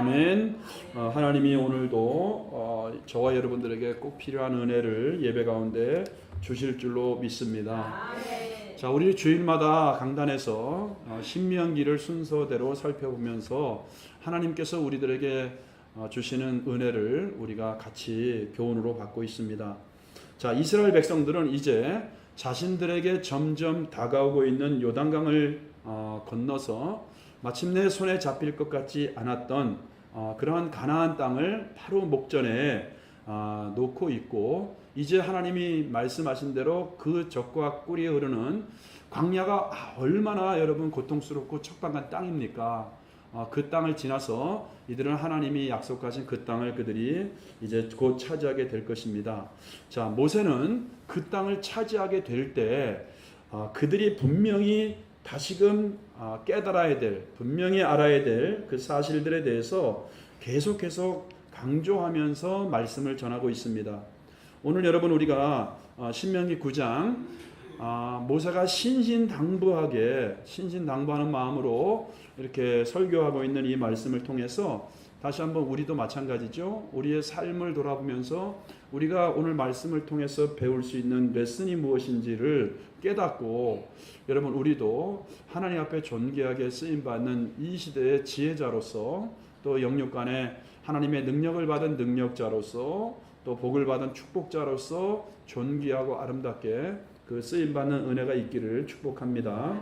아멘. 하나님이 오늘도 저와 여러분들에게 꼭 필요한 은혜를 예배 가운데 주실 줄로 믿습니다. 자, 우리 주일마다 강단에서 신명기를 순서대로 살펴보면서 하나님께서 우리들에게 주시는 은혜를 우리가 같이 교훈으로 받고 있습니다. 자, 이스라엘 백성들은 이제 자신들에게 점점 다가오고 있는 요단강을 건너서 마침내 손에 잡힐 것 같지 않았던 그러한 가나안 땅을 바로 목전에 놓고 있고, 이제 하나님이 말씀하신 대로 그 적과 꿀이 흐르는 광야가 얼마나 여러분 고통스럽고 척박한 땅입니까? 그 땅을 지나서 이들은 하나님이 약속하신 그 땅을 그들이 이제 곧 차지하게 될 것입니다. 자, 모세는 그 땅을 차지하게 될 때 그들이 분명히 다시금 깨달아야 될, 분명히 알아야 될 그 사실들에 대해서 계속 강조하면서 말씀을 전하고 있습니다. 오늘 여러분 우리가 신명기 9장 모세가 신신당부하는 마음으로 이렇게 설교하고 있는 이 말씀을 통해서 다시 한번 우리도 마찬가지죠. 우리의 삶을 돌아보면서 우리가 오늘 말씀을 통해서 배울 수 있는 레슨이 무엇인지를 깨닫고, 여러분 우리도 하나님 앞에 존귀하게 쓰임받는 이 시대의 지혜자로서, 또 영육간에 하나님의 능력을 받은 능력자로서, 또 복을 받은 축복자로서 존귀하고 아름답게 그 쓰임받는 은혜가 있기를 축복합니다.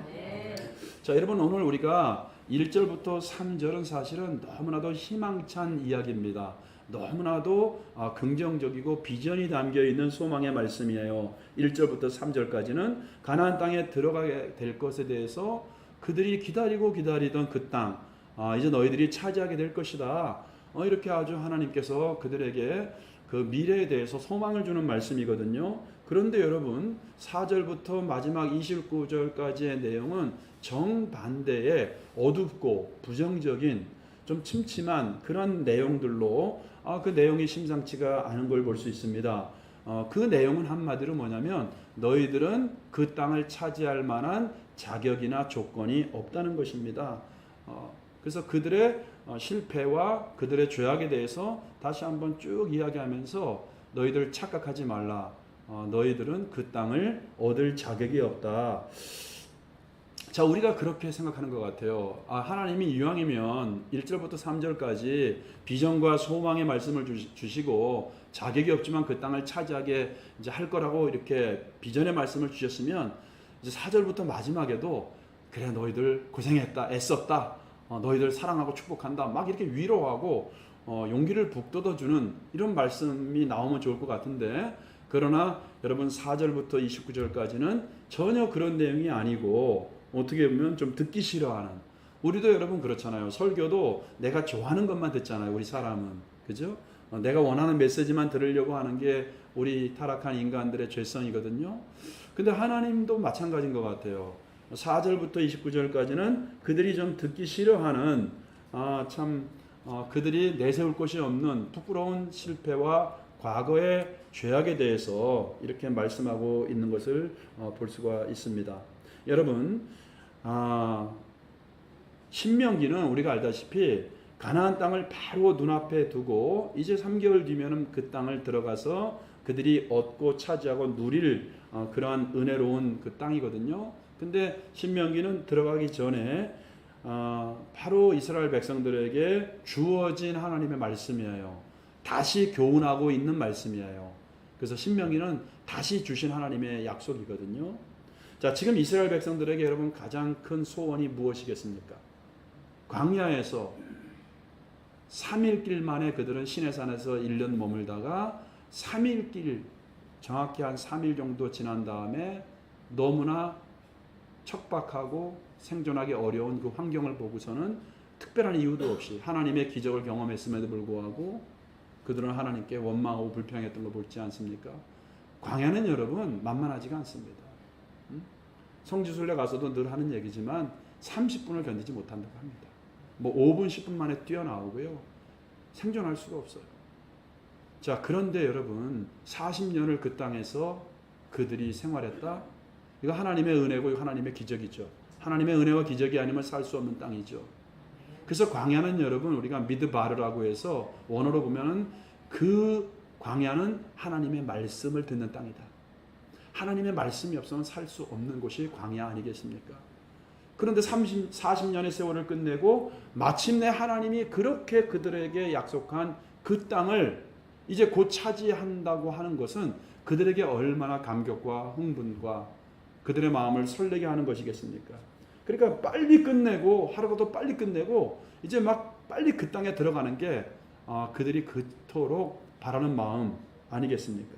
자, 여러분 오늘 우리가 1절부터 3절은 사실은 너무나도 희망찬 이야기입니다. 너무나도 긍정적이고 비전이 담겨있는 소망의 말씀이에요. 1절부터 3절까지는 가나안 땅에 들어가게 될 것에 대해서 그들이 기다리던 그 땅, 이제 너희들이 차지하게 될 것이다, 이렇게 아주 하나님께서 그들에게 그 미래에 대해서 소망을 주는 말씀이거든요. 그런데 여러분 4절부터 마지막 29절까지의 내용은 정반대의 어둡고 부정적인, 좀 침침한 그런 내용들로 그 내용이 심상치가 않은 걸 볼 수 있습니다. 그 내용은 한마디로 뭐냐면 너희들은 그 땅을 차지할 만한 자격이나 조건이 없다는 것입니다. 그래서 그들의 실패와 그들의 죄악에 대해서 다시 한번 쭉 이야기하면서 너희들 착각하지 말라. 너희들은 그 땅을 얻을 자격이 없다. 자, 우리가 그렇게 생각하는 것 같아요. 하나님이 이왕이면 1절부터 3절까지 비전과 소망의 말씀을 주시고 자격이 없지만 그 땅을 차지하게 이제 할 거라고 이렇게 비전의 말씀을 주셨으면 이제 4절부터 마지막에도 그래 너희들 고생했다, 애썼다, 너희들 사랑하고 축복한다, 막 이렇게 위로하고 용기를 북돋아주는 이런 말씀이 나오면 좋을 것 같은데, 그러나 여러분 4절부터 29절까지는 전혀 그런 내용이 아니고 어떻게 보면 좀 듣기 싫어하는, 우리도 여러분 그렇잖아요. 설교도 내가 좋아하는 것만 듣잖아요. 우리 사람은, 그죠? 내가 원하는 메시지만 들으려고 하는 게 우리 타락한 인간들의 죄성이거든요. 근데 하나님도 마찬가지인 것 같아요. 4절부터 29절까지는 그들이 좀 듣기 싫어하는 그들이 내세울 곳이 없는 부끄러운 실패와 과거의 죄악에 대해서 이렇게 말씀하고 있는 것을 볼 수가 있습니다. 여러분 신명기는 우리가 알다시피 가나안 땅을 바로 눈앞에 두고 이제 3개월 뒤면은 그 땅을 들어가서 그들이 얻고 차지하고 누릴 그러한 은혜로운 그 땅이거든요. 근데 신명기는 들어가기 전에 바로 이스라엘 백성들에게 주어진 하나님의 말씀이에요. 다시 교훈하고 있는 말씀이에요. 그래서 신명기는 다시 주신 하나님의 약속이거든요. 자, 지금 이스라엘 백성들에게 여러분 가장 큰 소원이 무엇이겠습니까? 광야에서 3일 길 만에 그들은 시내산에서 1년 머물다가 3일 길, 정확히 한 3일 정도 지난 다음에 너무나 척박하고 생존하기 어려운 그 환경을 보고서는 특별한 이유도 없이 하나님의 기적을 경험했음에도 불구하고 그들은 하나님께 원망하고 불평했던 거 보지 않습니까? 광야는 여러분 만만하지가 않습니다. 성지순례 가서도 늘 하는 얘기지만 30분을 견디지 못한다고 합니다. 5분 10분 만에 뛰어나오고요, 생존할 수가 없어요. 자, 그런데 여러분 40년을 그 땅에서 그들이 생활했다. 이거 하나님의 은혜고 이거 하나님의 기적이죠. 하나님의 은혜와 기적이 아니면 살 수 없는 땅이죠. 그래서 광야는 여러분 우리가 미드바르라고 해서 원어로 보면은 그 광야는 하나님의 말씀을 듣는 땅이다. 하나님의 말씀이 없으면 살 수 없는 곳이 광야 아니겠습니까? 그런데 40년의 세월을 끝내고 마침내 하나님이 그렇게 그들에게 약속한 그 땅을 이제 곧 차지한다고 하는 것은 그들에게 얼마나 감격과 흥분과 그들의 마음을 설레게 하는 것이겠습니까? 그러니까 빨리 끝내고 하루라도 빨리 끝내고 이제 막 빨리 그 땅에 들어가는 게 그들이 그토록 바라는 마음 아니겠습니까?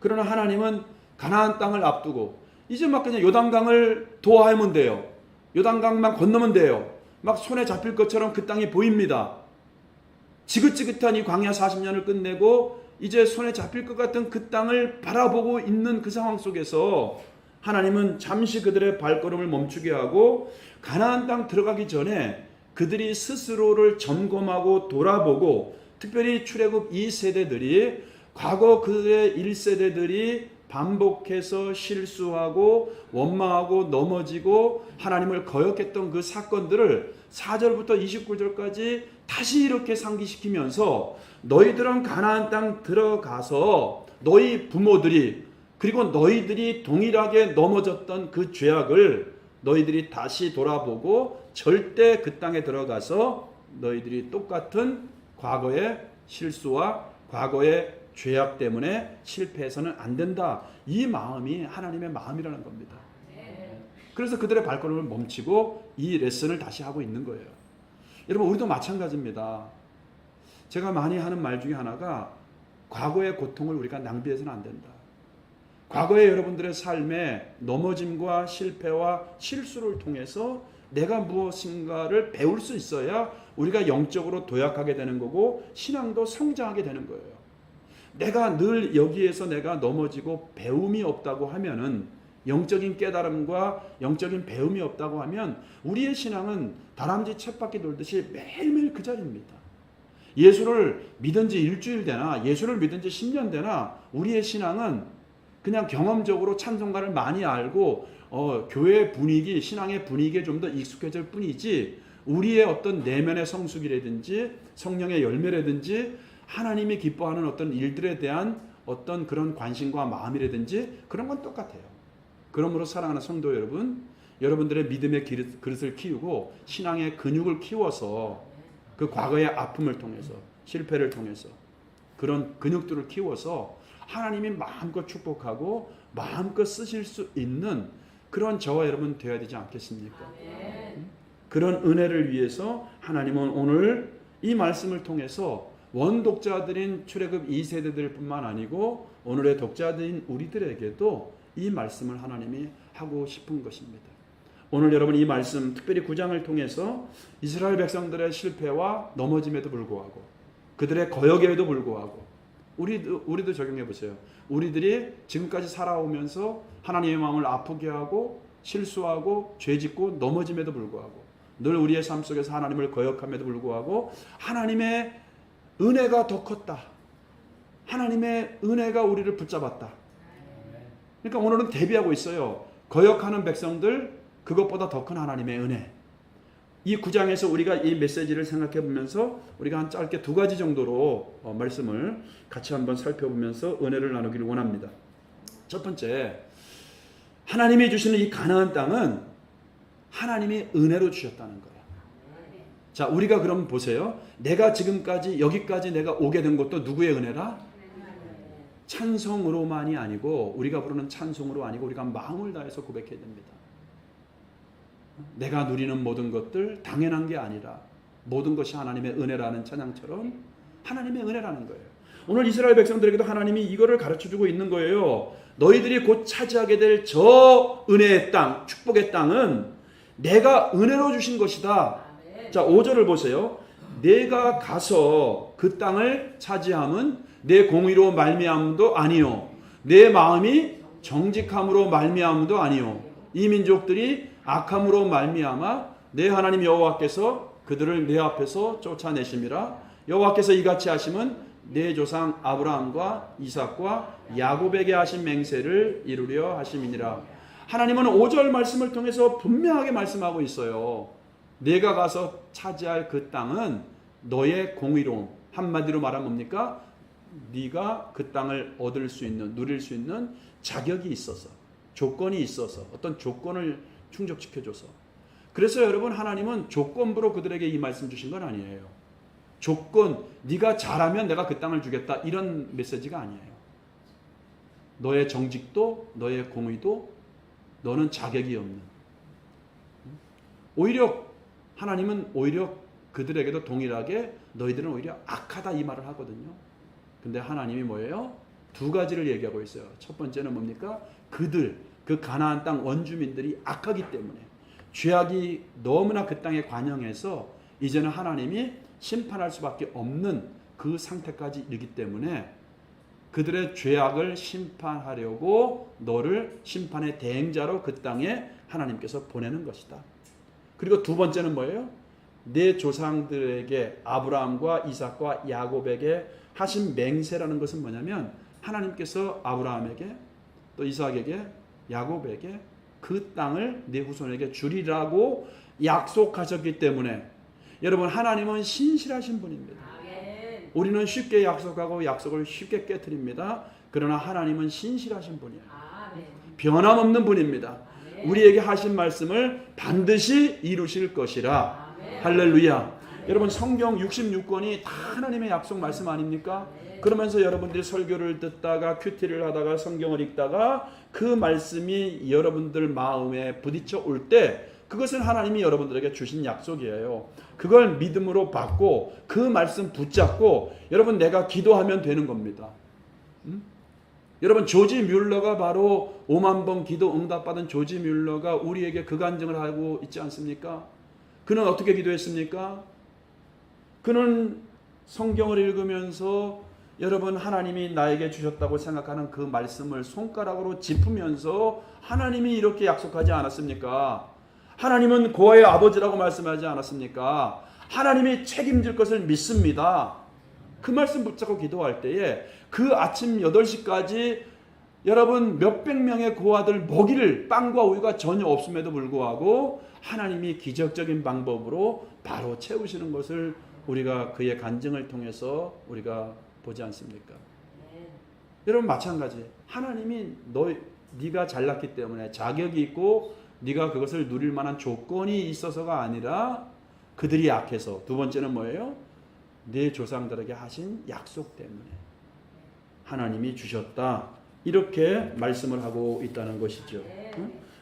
그러나 하나님은 가나안 땅을 앞두고 이제 막 그냥 요단강을 도하면 돼요. 요단강만 건너면 돼요. 막 손에 잡힐 것처럼 그 땅이 보입니다. 지긋지긋한 이 광야 40년을 끝내고 이제 손에 잡힐 것 같은 그 땅을 바라보고 있는 그 상황 속에서 하나님은 잠시 그들의 발걸음을 멈추게 하고 가나안 땅 들어가기 전에 그들이 스스로를 점검하고 돌아보고 특별히 출애굽 2세대들이 과거 그의 1세대들이 반복해서 실수하고 원망하고 넘어지고 하나님을 거역했던 그 사건들을 4절부터 29절까지 다시 이렇게 상기시키면서 너희들은 가나안 땅 들어가서 너희 부모들이 그리고 너희들이 동일하게 넘어졌던 그 죄악을 너희들이 다시 돌아보고 절대 그 땅에 들어가서 너희들이 똑같은 과거의 실수와 과거의 죄악 때문에 실패해서는 안 된다. 이 마음이 하나님의 마음이라는 겁니다. 그래서 그들의 발걸음을 멈추고 이 레슨을 다시 하고 있는 거예요. 여러분 우리도 마찬가지입니다. 제가 많이 하는 말 중에 하나가 과거의 고통을 우리가 낭비해서는 안 된다. 과거의 여러분들의 삶에 넘어짐과 실패와 실수를 통해서 내가 무엇인가를 배울 수 있어야 우리가 영적으로 도약하게 되는 거고 신앙도 성장하게 되는 거예요. 내가 늘 여기에서 내가 넘어지고 배움이 없다고 하면은 영적인 깨달음과 영적인 배움이 없다고 하면 우리의 신앙은 다람쥐 쳇바퀴 돌듯이 매일매일 그 자리입니다. 예수를 믿은 지 일주일 되나 예수를 믿은 지 10년 되나 우리의 신앙은 그냥 경험적으로 찬송가를 많이 알고 교회 분위기, 신앙의 분위기에 좀 더 익숙해질 뿐이지 우리의 어떤 내면의 성숙이라든지 성령의 열매라든지 하나님이 기뻐하는 어떤 일들에 대한 어떤 그런 관심과 마음이라든지 그런 건 똑같아요. 그러므로 사랑하는 성도 여러분, 여러분들의 믿음의 그릇을 키우고 신앙의 근육을 키워서 그 과거의 아픔을 통해서 실패를 통해서 그런 근육들을 키워서 하나님이 마음껏 축복하고 마음껏 쓰실 수 있는 그런 저와 여러분 되어야 되지 않겠습니까? 그런 은혜를 위해서 하나님은 오늘 이 말씀을 통해서 원독자들인 출애굽 2세대들 뿐만 아니고 오늘의 독자들인 우리들에게도 이 말씀을 하나님이 하고 싶은 것입니다. 오늘 여러분 이 말씀 특별히 9장을 통해서 이스라엘 백성들의 실패와 넘어짐에도 불구하고 그들의 거역에도 불구하고 우리도 적용해 보세요. 우리들이 지금까지 살아오면서 하나님의 마음을 아프게 하고 실수하고 죄짓고 넘어짐에도 불구하고 늘 우리의 삶 속에서 하나님을 거역함에도 불구하고 하나님의 은혜가 더 컸다. 하나님의 은혜가 우리를 붙잡았다. 그러니까 오늘은 대비하고 있어요. 거역하는 백성들 그것보다 더 큰 하나님의 은혜. 이 9장에서 우리가 이 메시지를 생각해 보면서 우리가 한 짧게 두 가지 정도로 말씀을 같이 한번 살펴보면서 은혜를 나누기를 원합니다. 첫 번째, 하나님이 주시는 이 가나안 땅은 하나님이 은혜로 주셨다는 거예요. 자, 우리가 그럼 보세요. 내가 지금까지 여기까지 내가 오게 된 것도 누구의 은혜라? 찬송으로만이 아니고 우리가 부르는 찬송으로 아니고 우리가 마음을 다해서 고백해야 됩니다. 내가 누리는 모든 것들 당연한 게 아니라 모든 것이 하나님의 은혜라는 찬양처럼 하나님의 은혜라는 거예요. 오늘 이스라엘 백성들에게도 하나님이 이거를 가르쳐주고 있는 거예요. 너희들이 곧 차지하게 될 저 은혜의 땅, 축복의 땅은 내가 은혜로 주신 것이다. 자, 5절을 보세요. 내가 가서 그 땅을 차지함은 내 공의로 말미암음도 아니요 내 마음이 정직함으로 말미암음도 아니요 이 민족들이 악함으로 말미암아 내 하나님 여호와께서 그들을 내 앞에서 쫓아내심이라. 여호와께서 이같이 하심은 내 조상 아브라함과 이삭과 야곱에게 하신 맹세를 이루려 하심이니라. 하나님은 5절 말씀을 통해서 분명하게 말씀하고 있어요. 내가 가서 차지할 그 땅은 너의 공의로움. 한마디로 말하면 뭡니까? 네가 그 땅을 얻을 수 있는, 누릴 수 있는 자격이 있어서, 조건이 있어서, 어떤 조건을 충족시켜줘서. 그래서 여러분, 하나님은 조건부로 그들에게 이 말씀 주신 건 아니에요. 조건, 네가 잘하면 내가 그 땅을 주겠다, 이런 메시지가 아니에요. 너의 정직도, 너의 공의도, 너는 자격이 없는. 오히려 하나님은 오히려 그들에게도 동일하게 너희들은 오히려 악하다, 이 말을 하거든요. 근데 하나님이 뭐예요? 두 가지를 얘기하고 있어요. 첫 번째는 뭡니까? 그들, 그 가나안 땅 원주민들이 악하기 때문에, 죄악이 너무나 그 땅에 관영해서 이제는 하나님이 심판할 수밖에 없는 그 상태까지 이르기 때문에 그들의 죄악을 심판하려고 너를 심판의 대행자로 그 땅에 하나님께서 보내는 것이다. 그리고 두 번째는 뭐예요? 내 조상들에게, 아브라함과 이삭과 야곱에게 하신 맹세라는 것은 뭐냐면, 하나님께서 아브라함에게 또 이삭에게 야곱에게 그 땅을 내 후손에게 주리라고 약속하셨기 때문에, 여러분, 하나님은 신실하신 분입니다. 우리는 쉽게 약속하고 약속을 쉽게 깨트립니다. 그러나 하나님은 신실하신 분이에요. 변함없는 분입니다. 우리에게 하신 말씀을 반드시 이루실 것이라. 할렐루야. 여러분, 성경 66권이 다 하나님의 약속 말씀 아닙니까? 그러면서 여러분들이 설교를 듣다가 큐티를 하다가 성경을 읽다가 그 말씀이 여러분들 마음에 부딪혀 올 때, 그것은 하나님이 여러분들에게 주신 약속이에요. 그걸 믿음으로 받고 그 말씀 붙잡고 여러분, 내가 기도하면 되는 겁니다. 여러분, 조지 뮬러가 바로 5만 번 기도 응답받은 조지 뮬러가 우리에게 그 간증을 하고 있지 않습니까? 그는 어떻게 기도했습니까? 그는 성경을 읽으면서 여러분, 하나님이 나에게 주셨다고 생각하는 그 말씀을 손가락으로 짚으면서 하나님이 이렇게 약속하지 않았습니까? 하나님은 고아의 아버지라고 말씀하지 않았습니까? 하나님이 책임질 것을 믿습니다. 그 말씀 붙잡고 기도할 때에 그 아침 8시까지 여러분, 몇백 명의 고아들 먹이를 빵과 우유가 전혀 없음에도 불구하고 하나님이 기적적인 방법으로 바로 채우시는 것을 우리가 그의 간증을 통해서 우리가 보지 않습니까? 여러분, 마찬가지. 하나님이 네가 잘났기 때문에 자격이 있고 네가 그것을 누릴 만한 조건이 있어서가 아니라 그들이 약해서. 두 번째는 뭐예요? 내 조상들에게 하신 약속 때문에 하나님이 주셨다, 이렇게 말씀을 하고 있다는 것이죠.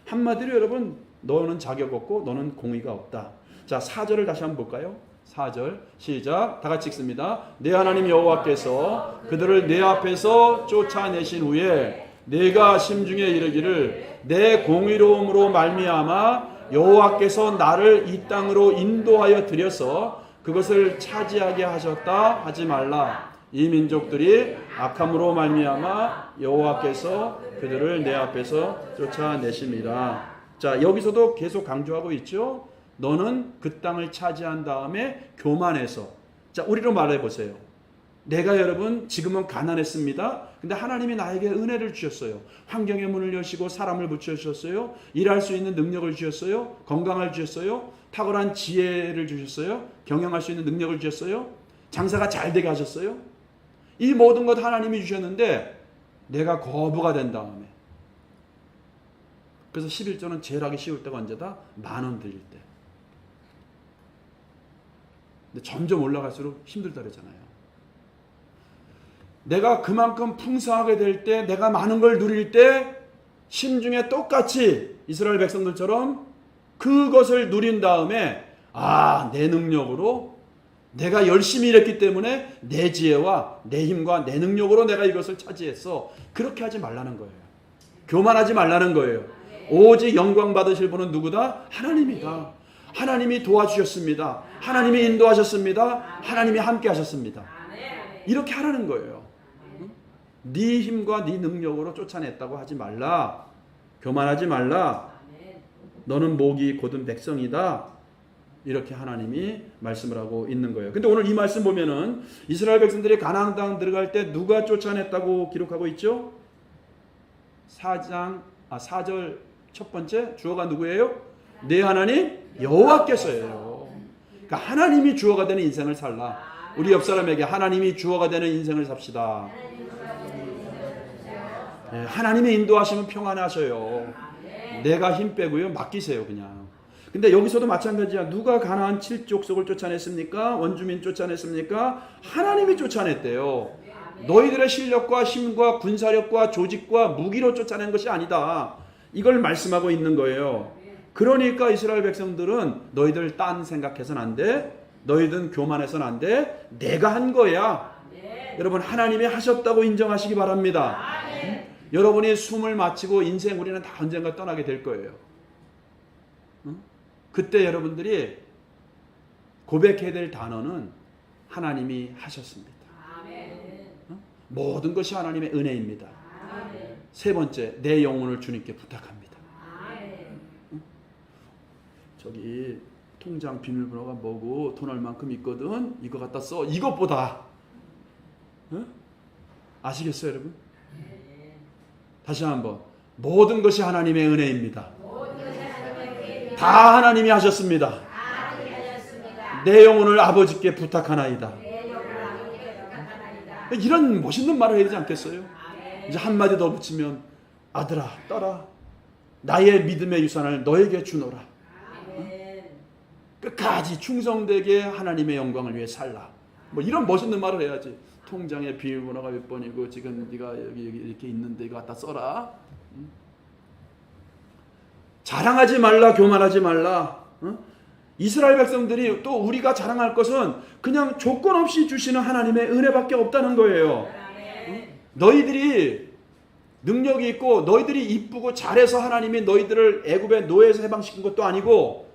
한마디로 여러분, 너는 자격 없고 너는 공의가 없다. 자, 4절을 다시 한번 볼까요? 4절 시작. 다 같이 읽습니다. 내 하나님 여호와께서 그들을 내 앞에서 쫓아내신 후에 내가 심중에 이르기를 내 공의로움으로 말미암아 여호와께서 나를 이 땅으로 인도하여 들여서 그것을 차지하게 하셨다 하지 말라. 이 민족들이 악함으로 말미암아 여호와께서 그들을 내 앞에서 쫓아내심이라. 자, 여기서도 계속 강조하고 있죠. 너는 그 땅을 차지한 다음에 교만해서. 자, 우리로 말해 보세요. 내가 여러분 지금은 가난했습니다. 근데 하나님이 나에게 은혜를 주셨어요. 환경의 문을 여시고 사람을 붙여주셨어요. 일할 수 있는 능력을 주셨어요. 건강을 주셨어요. 탁월한 지혜를 주셨어요. 경영할 수 있는 능력을 주셨어요. 장사가 잘 되게 하셨어요. 이 모든 것 하나님이 주셨는데 내가 거부가 된 다음에, 그래서 11조는 제일 하기 쉬울 때가 언제다? 10,000원 드릴 때. 근데 점점 올라갈수록 힘들다 그러잖아요. 내가 그만큼 풍성하게 될 때, 내가 많은 걸 누릴 때 심중에 똑같이 이스라엘 백성들처럼 그것을 누린 다음에, 아, 내 능력으로, 내가 열심히 일했기 때문에 내 지혜와 내 힘과 내 능력으로 내가 이것을 차지했어. 그렇게 하지 말라는 거예요. 교만하지 말라는 거예요. 오직 영광 받으실 분은 누구다? 하나님이다. 하나님이 도와주셨습니다. 하나님이 인도하셨습니다. 하나님이 함께 하셨습니다. 이렇게 하라는 거예요. 네 힘과 네 능력으로 쫓아냈다고 하지 말라. 교만하지 말라. 너는 목이 곧은 백성이다. 이렇게 하나님이 말씀을 하고 있는 거예요. 근데 오늘 이 말씀 보면은 이스라엘 백성들이 가나안 땅 들어갈 때 누가 쫓아냈다고 기록하고 있죠? 4절 첫 번째 주어가 누구예요? 내 하나님 여호와께서예요. 그러니까 하나님이 주어가 되는 인생을 살라. 우리 옆 사람에게 하나님이 주어가 되는 인생을 삽시다. 네, 하나님의 인도하시면 평안하셔요. 내가 힘 빼고요, 맡기세요 그냥. 근데 여기서도 마찬가지야. 누가 가나안 7족속을 쫓아냈습니까? 원주민 쫓아냈습니까? 하나님이 쫓아냈대요. 너희들의 실력과 힘과 군사력과 조직과 무기로 쫓아낸 것이 아니다. 이걸 말씀하고 있는 거예요. 그러니까 이스라엘 백성들은 너희들 딴 생각해서는 안 돼. 너희들은 교만해서는 안 돼. 내가 한 거야. 여러분 하나님이 하셨다고 인정하시기 바랍니다. 여러분이 숨을 마치고 인생 우리는 다 언젠가 떠나게 될 거예요. 그때 여러분들이 고백해야 될 단어는 하나님이 하셨습니다. 모든 것이 하나님의 은혜입니다. 세 번째, 내 영혼을 주님께 부탁합니다. 저기 통장 비밀번호가 뭐고 돈 얼만큼 있거든. 이거 갖다 써. 이것보다 아시겠어요 여러분? 다시 한번, 모든 것이 하나님의 은혜입니다. 다 하나님이 하셨습니다. 내 영혼을 아버지께 부탁하나이다. 이런 멋있는 말을 해야 되지 않겠어요? 이제 한마디 더 붙이면, 아들아 딸아 나의 믿음의 유산을 너에게 주노라. 끝까지 충성되게 하나님의 영광을 위해 살라. 뭐 이런 멋있는 말을 해야지. 통장에 비밀번호가 몇 번이고 지금 네가 여기 이렇게 있는데 이거 갖다 써라. 자랑하지 말라, 교만하지 말라. 이스라엘 백성들이 또 우리가 자랑할 것은 그냥 조건 없이 주시는 하나님의 은혜밖에 없다는 거예요. 너희들이 능력이 있고 너희들이 이쁘고 잘해서 하나님이 너희들을 애굽의 노예에서 해방시킨 것도 아니고,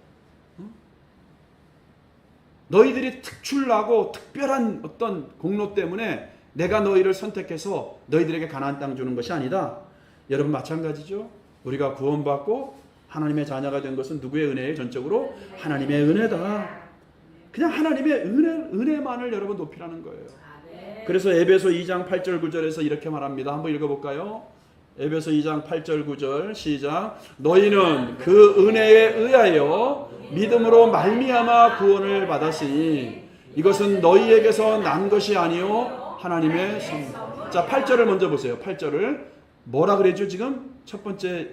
너희들이 특출나고 특별한 어떤 공로 때문에 내가 너희를 선택해서 너희들에게 가나안 땅 주는 것이 아니다. 여러분 마찬가지죠. 우리가 구원받고 하나님의 자녀가 된 것은 누구의 은혜예요? 전적으로 하나님의 은혜다. 그냥 하나님의 은혜만을 여러분 높이라는 거예요. 그래서 에베소 2장 8절 9절에서 이렇게 말합니다. 한번 읽어볼까요? 에베소 2장 8절 9절 시작. 너희는 그 은혜에 의하여 믿음으로 말미암아 구원을 받았으니 이것은 너희에게서 난 것이 아니요 하나님의 선. 자, 8절을 먼저 보세요. 8절을 뭐라 그랬죠? 지금 첫 번째,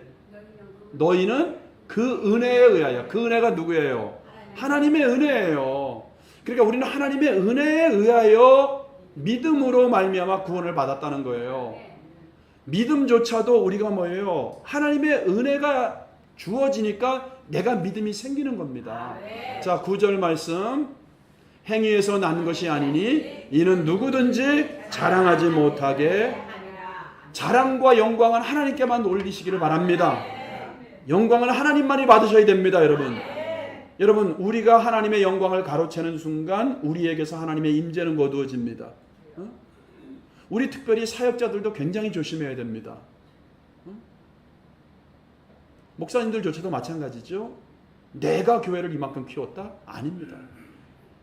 너희는 그 은혜에 의하여. 그 은혜가 누구예요? 하나님의 은혜예요. 그러니까 우리는 하나님의 은혜에 의하여 믿음으로 말미암아 구원을 받았다는 거예요. 믿음조차도 우리가 뭐예요? 하나님의 은혜가 주어지니까 내가 믿음이 생기는 겁니다. 자, 9절 말씀. 행위에서 난 것이 아니니 이는 누구든지 자랑하지 못하게. 자랑과 영광은 하나님께만 올리시기를 바랍니다. 영광은 하나님만이 받으셔야 됩니다, 여러분. 여러분, 우리가 하나님의 영광을 가로채는 순간 우리에게서 하나님의 임재는 거두어집니다. 우리 특별히 사역자들도 굉장히 조심해야 됩니다. 목사님들조차도 마찬가지죠. 내가 교회를 이만큼 키웠다? 아닙니다.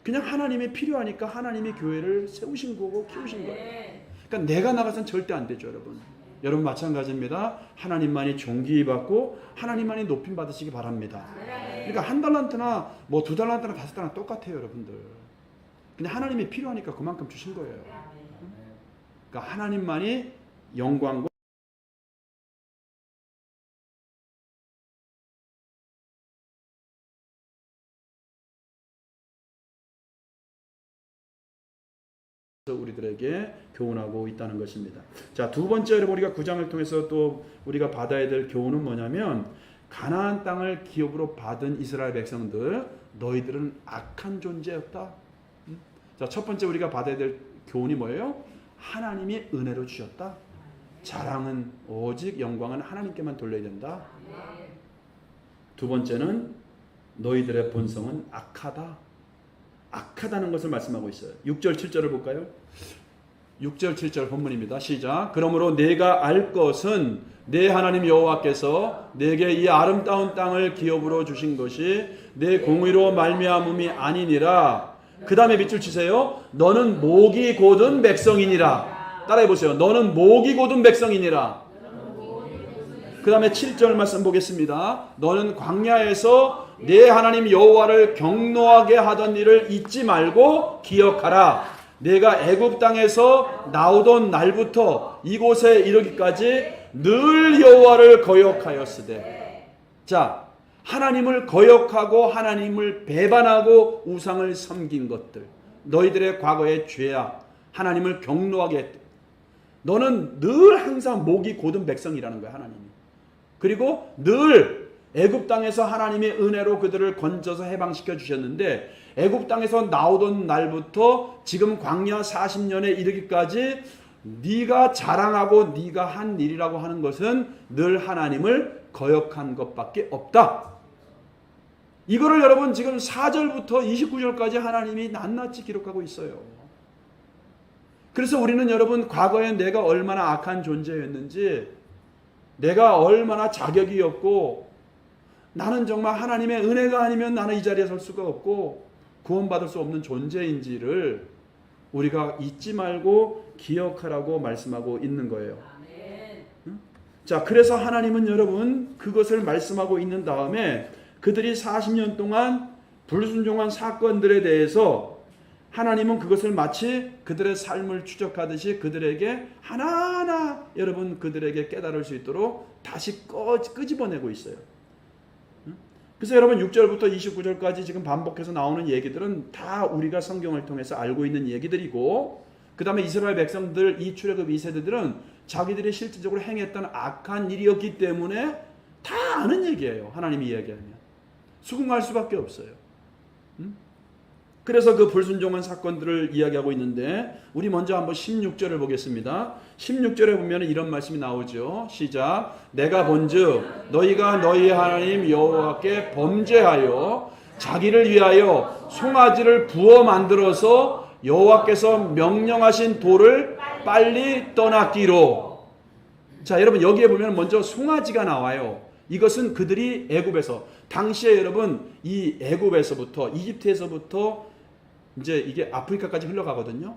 그냥 하나님이 필요하니까 하나님이 교회를 세우신 거고 키우신 거예요. 그러니까 내가 나가서는 절대 안 되죠, 여러분. 여러분 마찬가지입니다. 하나님만이 존귀받고 하나님만이 높임 받으시기 바랍니다. 그러니까 한 달란트나 뭐 두 달란트나 다섯 달란트 똑같아요, 여러분들. 그냥 하나님이 필요하니까 그만큼 주신 거예요. 그러니까 하나님만이 영광과 우리들에게 교훈하고 있다는 것입니다. 자, 두 번째 여러분, 우리가 9장을 통해서 또 우리가 받아야 될 교훈은 뭐냐면, 가나안 땅을 기업으로 받은 이스라엘 백성들, 너희들은 악한 존재였다. 자, 첫 번째 우리가 받아야 될 교훈이 뭐예요? 하나님이 은혜로 주셨다. 자랑은 오직 영광은 하나님께만 돌려야 된다. 두 번째는 너희들의 본성은 악하다. 악하다는 것을 말씀하고 있어요. 6절 7절을 볼까요? 6절 7절 본문입니다. 시작. 그러므로 내가 알 것은 내 하나님 여호와께서 내게 이 아름다운 땅을 기업으로 주신 것이 내 공의로 말미암음이 아니니라. 그 다음에 밑줄 치세요. 너는 목이 곧은 백성이니라. 따라해 보세요. 너는 목이 곧은 백성이니라. 그 다음에 7절 말씀 보겠습니다. 너는 광야에서 네 하나님 여호와를 경노하게 하던 일을 잊지 말고 기억하라. 내가 애굽 땅에서 나오던 날부터 이곳에 이르기까지 늘 여호와를 거역하였으되. 자, 하나님을 거역하고 하나님을 배반하고 우상을 섬긴 것들, 너희들의 과거의 죄악, 하나님을 경노하게 했다. 너는 늘 항상 목이 곧은 백성이라는 거야, 하나님이. 그리고 늘 애굽 땅에서 하나님의 은혜로 그들을 건져서 해방시켜 주셨는데, 애굽 땅에서 나오던 날부터 지금 광야 40년에 이르기까지 네가 자랑하고 네가 한 일이라고 하는 것은 늘 하나님을 거역한 것밖에 없다. 이거를 여러분 지금 4절부터 29절까지 하나님이 낱낱이 기록하고 있어요. 그래서 우리는 여러분 과거에 내가 얼마나 악한 존재였는지, 내가 얼마나 자격이 없고, 나는 정말 하나님의 은혜가 아니면 나는 이 자리에 설 수가 없고 구원받을 수 없는 존재인지를 우리가 잊지 말고 기억하라고 말씀하고 있는 거예요. 자, 그래서 하나님은 여러분 그것을 말씀하고 있는 다음에 그들이 40년 동안 불순종한 사건들에 대해서 하나님은 그것을 마치 그들의 삶을 추적하듯이 그들에게 하나하나 여러분 그들에게 깨달을 수 있도록 다시 끄집어내고 있어요. 그래서 여러분 6절부터 29절까지 지금 반복해서 나오는 얘기들은 다 우리가 성경을 통해서 알고 있는 얘기들이고, 그 다음에 이스라엘 백성들, 이 출애굽 2세대들은 자기들이 실질적으로 행했던 악한 일이었기 때문에 다 아는 얘기예요. 하나님이 이야기하면 수긍할 수밖에 없어요. 그래서 그 불순종한 사건들을 이야기하고 있는데, 우리 먼저 한번 16절을 보겠습니다. 16절에 보면 이런 말씀이 나오죠. 시작. 내가 본즉 너희가 너희 하나님 여호와께 범죄하여 자기를 위하여 송아지를 부어 만들어서 여호와께서 명령하신 돌을 빨리 떠났기로. 자, 여러분 여기에 보면 먼저 송아지가 나와요. 이것은 그들이 애굽에서, 당시에 여러분 이 애굽에서부터, 이집트에서부터 이제 이게 아프리카까지 흘러가거든요.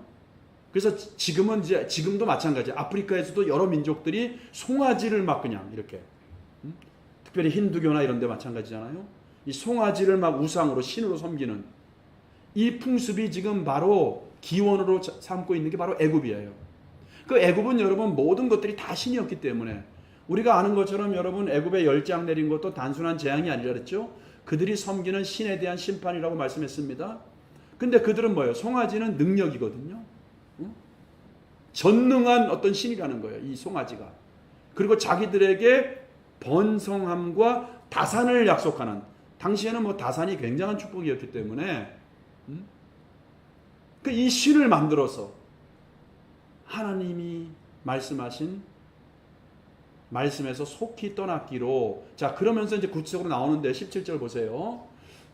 그래서 지금도 마찬가지예요. 아프리카에서도 여러 민족들이 송아지를 막 그냥 이렇게, 특별히 힌두교나 이런 데 마찬가지잖아요. 이 송아지를 막 우상으로, 신으로 섬기는 이 풍습이 지금 바로 기원으로 삼고 있는 게 바로 애굽이에요. 그 애굽은 여러분 모든 것들이 다 신이었기 때문에, 우리가 아는 것처럼 여러분 애굽에 열장 내린 것도 단순한 재앙이 아니라 그랬죠. 그들이 섬기는 신에 대한 심판이라고 말씀했습니다. 근데 그들은 뭐예요? 송아지는 능력이거든요. 전능한 어떤 신이라는 거예요, 이 송아지가. 그리고 자기들에게 번성함과 다산을 약속하는, 당시에는 뭐 다산이 굉장한 축복이었기 때문에 그 이 신을 만들어서 하나님이 말씀하신 말씀에서 속히 떠났기로. 자, 그러면서 이제 구체적으로 나오는데 17절 보세요.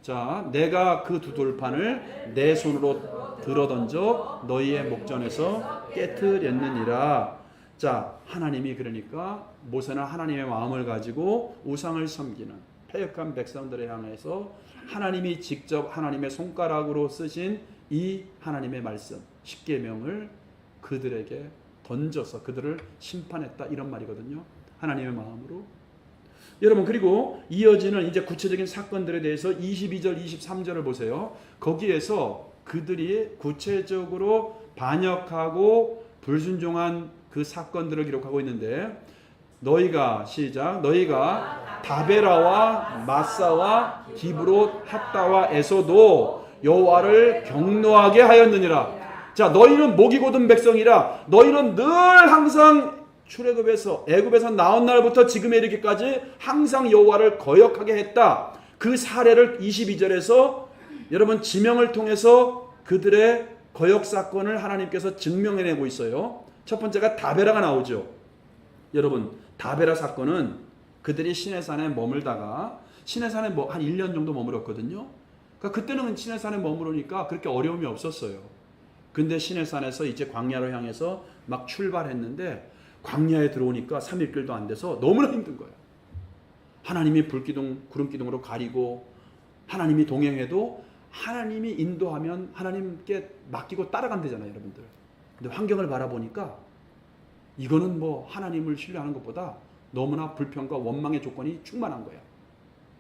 자, 내가 그 두 돌판을 내 손으로 들어던져 너희의 목전에서 깨트렸느니라. 자, 하나님이 그러니까 모세는 하나님의 마음을 가지고 우상을 섬기는 패역한 백성들을 향해서 하나님이 직접 하나님의 손가락으로 쓰신 이 하나님의 말씀 십계명을 그들에게 던져서 그들을 심판했다, 이런 말이거든요. 하나님의 마음으로. 여러분, 그리고 이어지는 이제 구체적인 사건들에 대해서 22절 23절을 보세요. 거기에서 그들이 구체적으로 반역하고 불순종한 그 사건들을 기록하고 있는데, 너희가, 시작, 너희가 다베라와 마사와 기브롯 핫다와에서도 여호와를 경노하게 하였느니라. 자, 너희는 목이 곧은 백성이라. 너희는 늘 항상 출애굽에서, 애굽에서 나온 날부터 지금에 이르기까지 항상 여호와를 거역하게 했다. 그 사례를 22절에서 여러분 지명을 통해서 그들의 거역 사건을 하나님께서 증명해내고 있어요. 첫 번째가 다베라가 나오죠. 여러분, 다베라 사건은 그들이 시내산에 머물다가, 시내산에 한 1년 정도 머물었거든요. 그러니까 그때는 시내산에 머무르니까 그렇게 어려움이 없었어요. 근데 시내산에서 이제 광야로 향해서 막 출발했는데 광야에 들어오니까 3일길도 안 돼서 너무나 힘든 거예요. 하나님이 불기둥, 구름기둥으로 가리고 하나님이 동행해도 하나님이 인도하면 하나님께 맡기고 따라간대잖아요, 여러분들. 근데 환경을 바라보니까 이거는 뭐 하나님을 신뢰하는 것보다 너무나 불평과 원망의 조건이 충만한 거예요.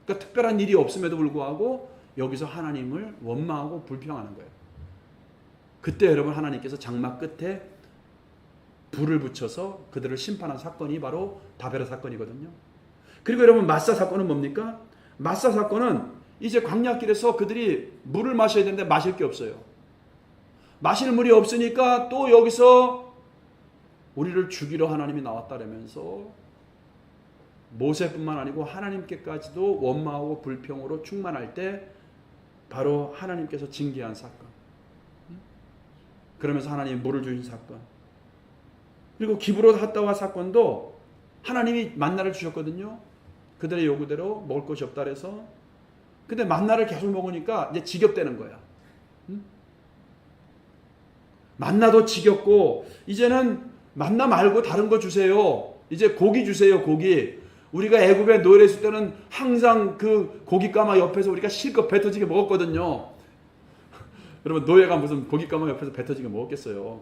그러니까 특별한 일이 없음에도 불구하고 여기서 하나님을 원망하고 불평하는 거예요. 그때 여러분 하나님께서 장막 끝에 불을 붙여서 그들을 심판한 사건이 바로 다베라 사건이거든요. 그리고 여러분 마사 사건은 뭡니까? 마사 사건은 이제 광야길에서 그들이 물을 마셔야 되는데 마실 게 없어요. 마실 물이 없으니까 또 여기서 우리를 죽이러 하나님이 나왔다라면서 모세뿐만 아니고 하나님께까지도 원망하고 불평으로 충만할 때 바로 하나님께서 징계한 사건. 그러면서 하나님이 물을 주신 사건. 그리고 기브롯 핫다와 사건도 하나님이 만나를 주셨거든요. 그들의 요구대로 먹을 것이 없다 그래서. 근데 만나를 계속 먹으니까 이제 지겹대는 거야. 만나도 지겹고 이제는 만나 말고 다른 거 주세요. 이제 고기 주세요. 고기. 우리가 애굽에 노예를 했을 때는 항상 그 고기 까마 옆에서 우리가 실컷 배 터지게 먹었거든요. 여러분 노예가 무슨 고기 까마 옆에서 배 터지게 먹었겠어요.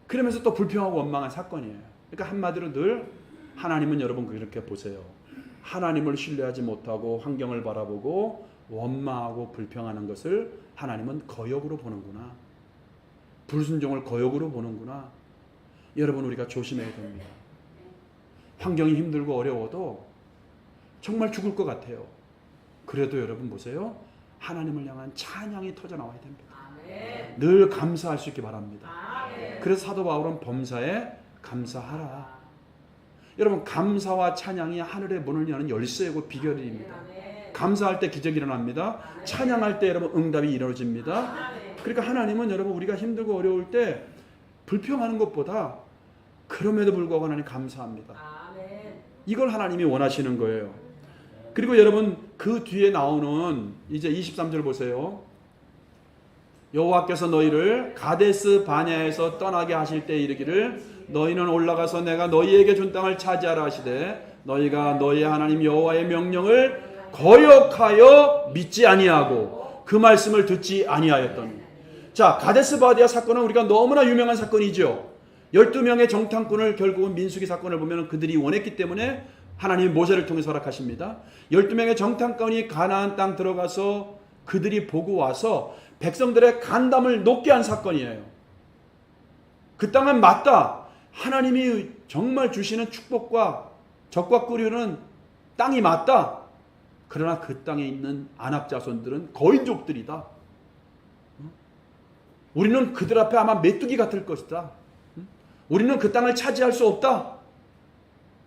그러면서 또 불평하고 원망한 사건이에요. 그러니까 한마디로 늘 하나님은 여러분 그렇게 보세요. 하나님을 신뢰하지 못하고 환경을 바라보고 원망하고 불평하는 것을 하나님은 거역으로 보는구나. 불순종을 거역으로 보는구나. 여러분 우리가 조심해야 됩니다. 환경이 힘들고 어려워도 정말 죽을 것 같아요. 그래도 여러분 보세요. 하나님을 향한 찬양이 터져나와야 됩니다. 아멘. 늘 감사할 수 있게 바랍니다. 아멘. 그래서 사도 바울은 범사에 감사하라. 여러분 감사와 찬양이 하늘의 문을 여는 열쇠이고 비결입니다. 아멘. 감사할 때 기적이 일어납니다. 아멘. 찬양할 때 여러분 응답이 이루어집니다. 아멘. 그러니까 하나님은 여러분 우리가 힘들고 어려울 때 불평하는 것보다 그럼에도 불구하고 하나님 감사합니다. 아멘. 이걸 하나님이 원하시는 거예요. 그리고 여러분 그 뒤에 나오는 이제 23절 보세요. 여호와께서 너희를 가데스 바냐에서 떠나게 하실 때 이르기를 너희는 올라가서 내가 너희에게 준 땅을 차지하라 하시되 너희가 너희 하나님 여호와의 명령을 거역하여 믿지 아니하고 그 말씀을 듣지 아니하였더니. 자, 가데스 바냐 사건은 우리가 너무나 유명한 사건이죠. 12명의 정탐꾼을 결국은 민수기 사건을 보면 그들이 원했기 때문에 하나님이 모세를 통해서 허락하십니다. 12명의 정탐꾼이 가나안 땅 들어가서 그들이 보고 와서 백성들의 간담을 높게 한 사건이에요. 그 땅은 맞다. 하나님이 정말 주시는 축복과 적과 꿀이는 땅이 맞다. 그러나 그 땅에 있는 아낙 자손들은 거인족들이다. 우리는 그들 앞에 아마 메뚜기 같을 것이다. 우리는 그 땅을 차지할 수 없다.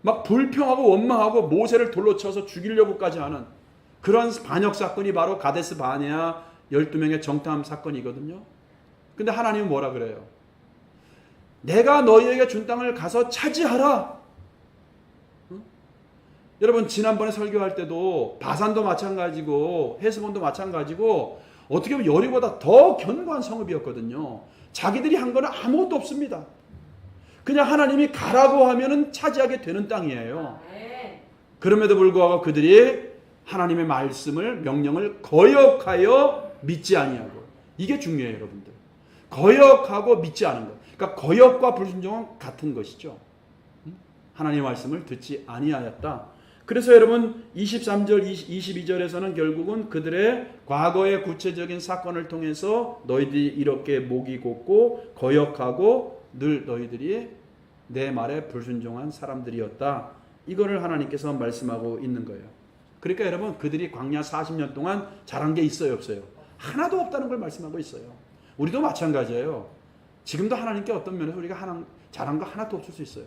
막 불평하고 원망하고 모세를 돌로 쳐서 죽이려고까지 하는 그런 반역 사건이 바로 가데스 바네아 12명의 정탐 사건이거든요. 근데 하나님은 뭐라 그래요? 내가 너희에게 준 땅을 가서 차지하라. 여러분 지난번에 설교할 때도 바산도 마찬가지고 헤스본도 마찬가지고 어떻게 보면 여리고보다 더 견고한 성읍이었거든요. 자기들이 한 거는 아무것도 없습니다. 그냥 하나님이 가라고 하면은 차지하게 되는 땅이에요. 그럼에도 불구하고 그들이 하나님의 말씀을 명령을 거역하여 믿지 아니하고. 이게 중요해요, 여러분들. 거역하고 믿지 않은 것. 그러니까 거역과 불순종은 같은 것이죠. 하나님의 말씀을 듣지 아니하였다. 그래서 여러분 23절 22절에서는 결국은 그들의 과거의 구체적인 사건을 통해서 너희들이 이렇게 목이 곧고 거역하고 늘 너희들이 내 말에 불순종한 사람들이었다. 이거를 하나님께서 말씀하고 있는 거예요. 그러니까 여러분 그들이 광야 40년 동안 잘한 게 있어요, 없어요? 하나도 없다는 걸 말씀하고 있어요. 우리도 마찬가지예요. 지금도 하나님께 어떤 면에서 우리가 잘한 거 하나도 없을 수 있어요.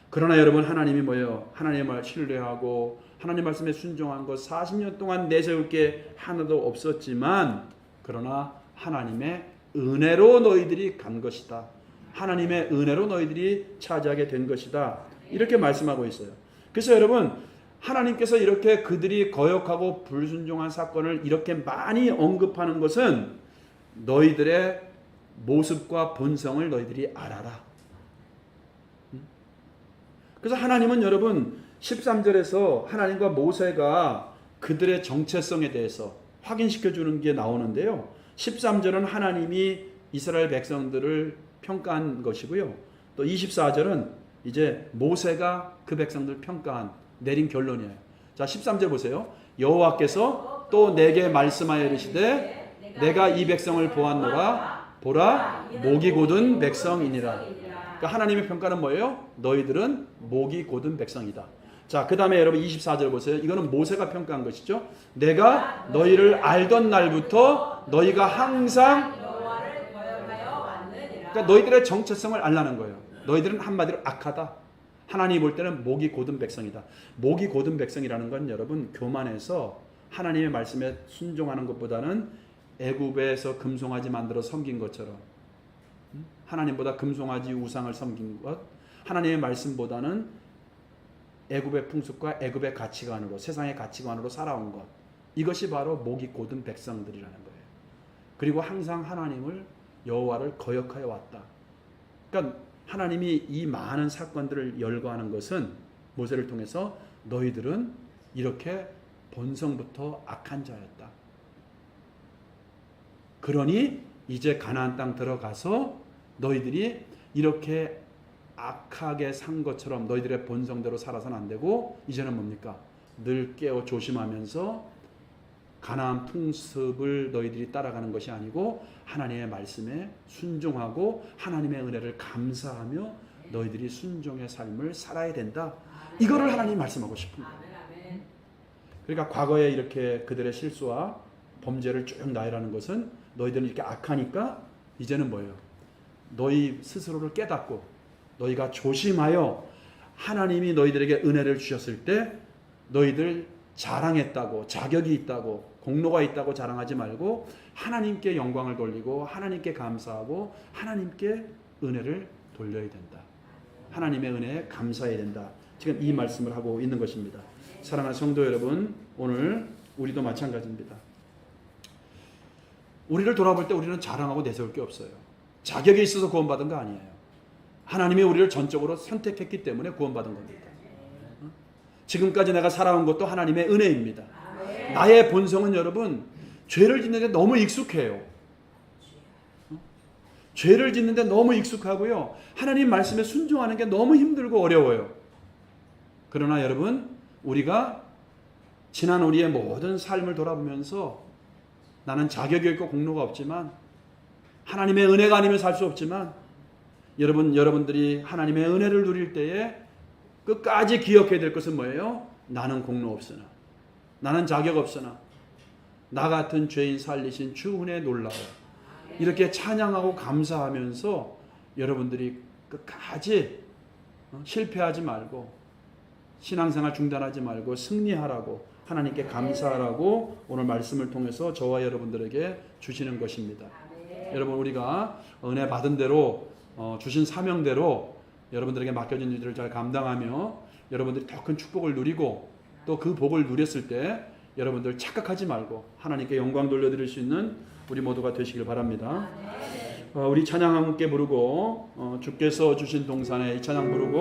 그러나 여러분 하나님이 뭐예요? 하나님을 신뢰하고 하나님 말씀에 순종한 것 40년 동안 내세울 게 하나도 없었지만 그러나 하나님의 은혜로 너희들이 간 것이다. 하나님의 은혜로 너희들이 차지하게 된 것이다. 이렇게 말씀하고 있어요. 그래서 여러분 하나님께서 이렇게 그들이 거역하고 불순종한 사건을 이렇게 많이 언급하는 것은 너희들의 모습과 본성을 너희들이 알아라. 그래서 하나님은 여러분 13절에서 하나님과 모세가 그들의 정체성에 대해서 확인시켜 주는 게 나오는데요. 13절은 하나님이 이스라엘 백성들을 평가한 것이고요. 또 24절은 이제 모세가 그 백성들을 평가한 내린 결론이에요. 자, 13절 보세요. 여호와께서 또 내게 말씀하여 이르시되 내가 이 백성을 보았노라. 보라, 목이 곧은 백성이니라. 그러니까 하나님의 평가는 뭐예요? 너희들은 목이 곧은 백성이다. 자, 그 다음에 여러분 24절 보세요. 이거는 모세가 평가한 것이죠. 내가 너희를 알던 날부터 너희가 항상, 그러니까 너희들의 정체성을 알라는 거예요. 너희들은 한마디로 악하다. 하나님이 볼 때는 목이 곧은 백성이다. 목이 곧은 백성이라는 건 여러분 교만해서 하나님의 말씀에 순종하는 것보다는 애굽에서 금송아지 만들어 섬긴 것처럼 하나님보다 금송아지 우상을 섬긴 것, 하나님의 말씀보다는 애굽의 풍습과 애굽의 가치관으로, 세상의 가치관으로 살아온 것, 이것이 바로 목이 곧은 백성들이라는 거예요. 그리고 항상 하나님을, 여호와를 거역하여 왔다. 그러니까 하나님이 이 많은 사건들을 열거하는 것은 모세를 통해서 너희들은 이렇게 본성부터 악한 자였다. 그러니 이제 가나안 땅 들어가서 너희들이 이렇게 악하게 산 것처럼 너희들의 본성대로 살아서는 안 되고 이제는 뭡니까? 늘 깨어 조심하면서 가나안 풍습을 너희들이 따라가는 것이 아니고 하나님의 말씀에 순종하고 하나님의 은혜를 감사하며 너희들이 순종의 삶을 살아야 된다. 이거를 하나님이 말씀하고 싶은 거예요. 그러니까 과거에 이렇게 그들의 실수와 범죄를 쭉 나열하는 것은 너희들은 이렇게 악하니까 이제는 뭐예요? 너희 스스로를 깨닫고 너희가 조심하여 하나님이 너희들에게 은혜를 주셨을 때 너희들 자랑했다고, 자격이 있다고, 공로가 있다고 자랑하지 말고 하나님께 영광을 돌리고 하나님께 감사하고 하나님께 은혜를 돌려야 된다. 하나님의 은혜에 감사해야 된다. 지금 이 말씀을 하고 있는 것입니다. 사랑하는 성도 여러분, 오늘 우리도 마찬가지입니다. 우리를 돌아볼 때 우리는 자랑하고 내세울 게 없어요. 자격이 있어서 구원받은 거 아니에요. 하나님이 우리를 전적으로 선택했기 때문에 구원받은 겁니다. 지금까지 내가 살아온 것도 하나님의 은혜입니다. 나의 본성은 여러분 죄를 짓는데 너무 익숙해요. 죄를 짓는데 너무 익숙하고요. 하나님 말씀에 순종하는 게 너무 힘들고 어려워요. 그러나 여러분 우리가 지난 우리의 모든 삶을 돌아보면서 나는 자격이 있고 공로가 없지만 하나님의 은혜가 아니면 살 수 없지만 여러분들이 하나님의 은혜를 누릴 때에 끝까지 기억해야 될 것은 뭐예요? 나는 공로 없으나 나는 자격 없으나 나 같은 죄인 살리신 주 은혜 놀라워. 이렇게 찬양하고 감사하면서 여러분들이 끝까지 실패하지 말고 신앙생활 중단하지 말고 승리하라고 하나님께 감사하라고 오늘 말씀을 통해서 저와 여러분들에게 주시는 것입니다. 여러분 우리가 은혜 받은 대로 주신 사명대로 여러분들에게 맡겨진 일들을 잘 감당하며 여러분들이 더 큰 축복을 누리고 또 그 복을 누렸을 때 여러분들 착각하지 말고 하나님께 영광 돌려드릴 수 있는 우리 모두가 되시길 바랍니다. 우리 찬양 함께 부르고 주께서 주신 동산에 이 찬양 부르고